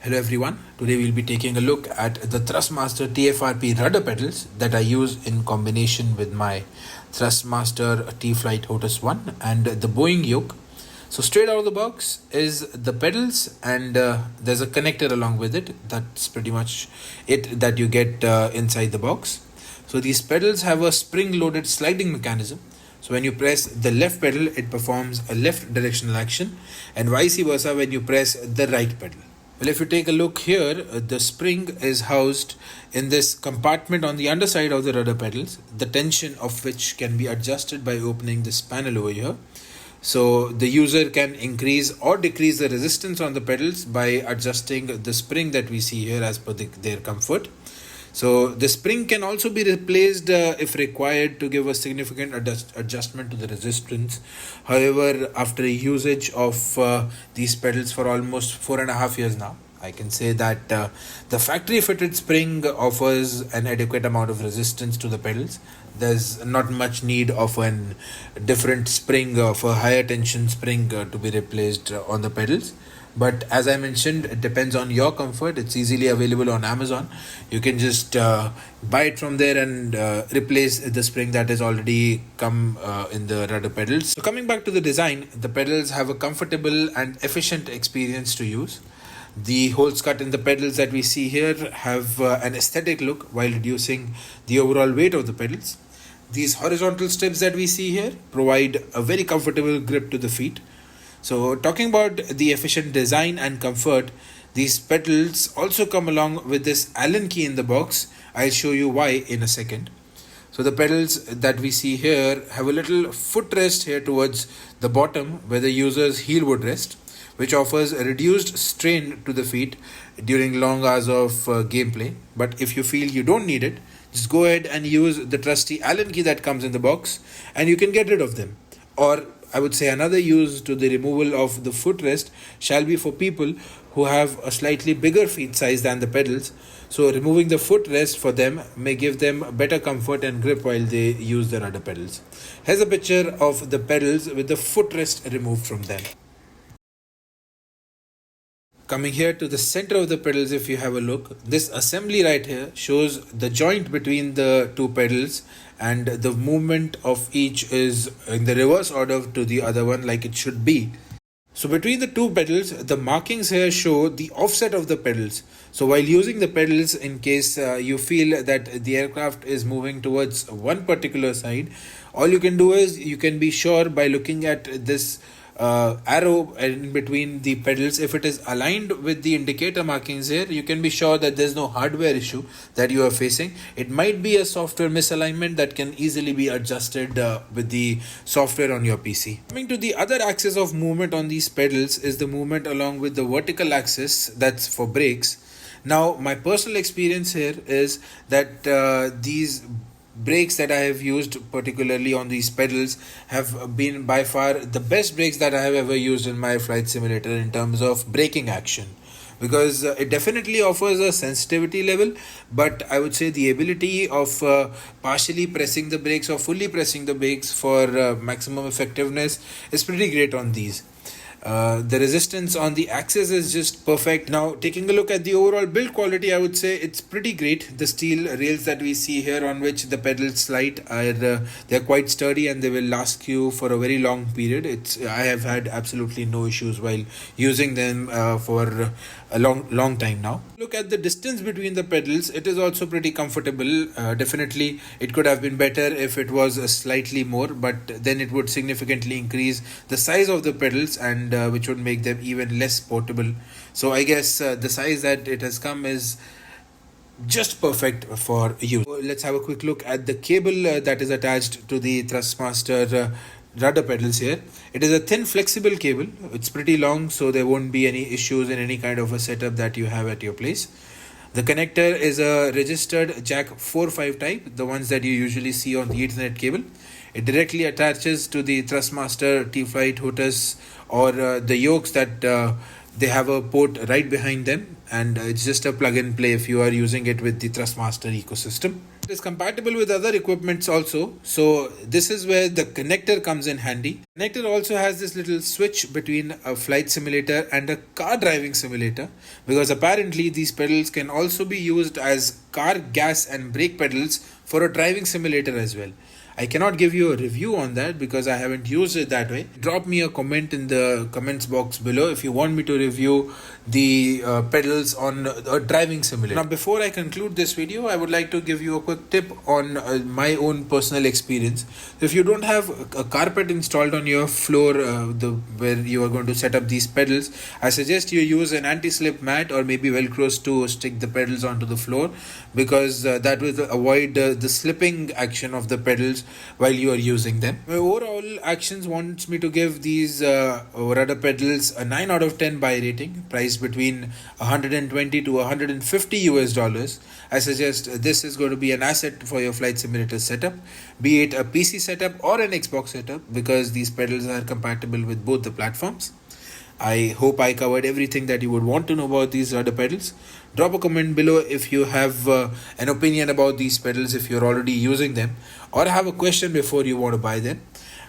Hello everyone, today we'll be taking a look at the Thrustmaster TFRP rudder pedals that I use in combination with my Thrustmaster T.Flight Hotas ONE and the Boeing yoke. So straight out of the box is the pedals and there's a connector along with it. That's pretty much it that you get inside the box. So these pedals have a spring-loaded sliding mechanism. So when you press the left pedal, it performs a left directional action, and vice versa when you press the right pedal. Well, if you take a look here, the spring is housed in this compartment on the underside of the rudder pedals, the tension of which can be adjusted by opening this panel over here. So the user can increase or decrease the resistance on the pedals by adjusting the spring that we see here as per their comfort. So the spring can also be replaced if required to give a significant adjustment to the resistance. However, after usage of these pedals for almost 4.5 years now, I can say that the factory fitted spring offers an adequate amount of resistance to the pedals. There's not much need of a different spring of a higher tension spring to be replaced on the pedals. But as I mentioned, it depends on your comfort. It's easily available on Amazon. You can just buy it from there and replace the spring that has already come in the rudder pedals. So coming back to the design, the pedals have a comfortable and efficient experience to use. The holes cut in the pedals that we see here have an aesthetic look while reducing the overall weight of the pedals. These horizontal strips that we see here provide a very comfortable grip to the feet. So talking about the efficient design and comfort, these pedals also come along with this Allen key in the box. I'll show you why in a second. So the pedals that we see here have a little footrest here towards the bottom where the user's heel would rest, which offers a reduced strain to the feet during long hours of gameplay. But if you feel you don't need it, just go ahead and use the trusty Allen key that comes in the box and you can get rid of them. Or I would say another use to the removal of the footrest shall be for people who have a slightly bigger feet size than the pedals. So removing the footrest for them may give them better comfort and grip while they use the rudder pedals. Here's a picture of the pedals with the footrest removed from them. Coming here to the center of the pedals, if you have a look, this assembly right here shows the joint between the two pedals, and the movement of each is in the reverse order to the other one like it should be. So between the two pedals, the markings here show the offset of the pedals. So while using the pedals, in case you feel that the aircraft is moving towards one particular side, all you can do is you can be sure by looking at this arrow in between the pedals. If it is aligned with the indicator markings here, you can be sure that there's no hardware issue that you are facing. It might be a software misalignment that can easily be adjusted with the software on your PC. Coming to the other axis of movement on these pedals is the movement along with the vertical axis, that's for brakes. Now my personal experience here is that these brakes that I have used particularly on these pedals have been by far the best brakes that I have ever used in my flight simulator in terms of braking action, because it definitely offers a sensitivity level, but I would say the ability of partially pressing the brakes or fully pressing the brakes for maximum effectiveness is pretty great on these. The resistance on the axis is just perfect. Now taking a look at the overall build quality, I would say it's pretty great. The steel rails that we see here on which the pedals slide are they're quite sturdy and they will last you for a very long period. I have had absolutely no issues while using them for a long time now. Look at the distance between the pedals, it is also pretty comfortable. Definitely it could have been better if it was slightly more, but then it would significantly increase the size of the pedals and which would make them even less portable. So I guess the size that it has come is just perfect for use. So let's have a quick look at the cable that is attached to the Thrustmaster rudder pedals here. It is a thin flexible cable. It's pretty long, so there won't be any issues in any kind of a setup that you have at your place. The connector is a registered jack 4.5 type, the ones that you usually see on the Ethernet cable. It directly attaches to the Thrustmaster T.Flight Hotas or the yokes that they have a port right behind them, and it's just a plug and play if you are using it with the Thrustmaster ecosystem. It is compatible with other equipments also. So this is where the connector comes in handy. Connector also has this little switch between a flight simulator and a car driving simulator, because apparently these pedals can also be used as car gas and brake pedals for a driving simulator as well. I cannot give you a review on that because I haven't used it that way. Drop me a comment in the comments box below if you want me to review the pedals on a driving simulator. Now, before I conclude this video, I would like to give you a quick tip on my own personal experience. If you don't have a carpet installed on your floor where you are going to set up these pedals, I suggest you use an anti-slip mat or maybe velcros to stick the pedals onto the floor, because that will avoid the slipping action of the pedals while you are using them. My overall actions wants me to give these rudder pedals a 9 out of 10 buy rating, priced between 120 to 150 US dollars. I suggest this is going to be an asset for your flight simulator setup, be it a PC setup or an Xbox setup, because these pedals are compatible with both the platforms. I hope I covered everything that you would want to know about these rudder pedals. Drop a comment below if you have an opinion about these pedals, if you're already using them, or have a question before you want to buy them.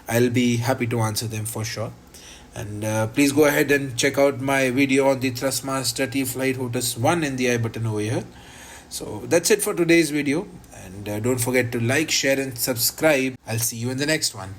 I'll be happy to answer them for sure. And please go ahead and check out my video on the Thrustmaster T.Flight Hotas ONE in the I button over here. So that's it for today's video. And don't forget to like, share and subscribe. I'll see you in the next one.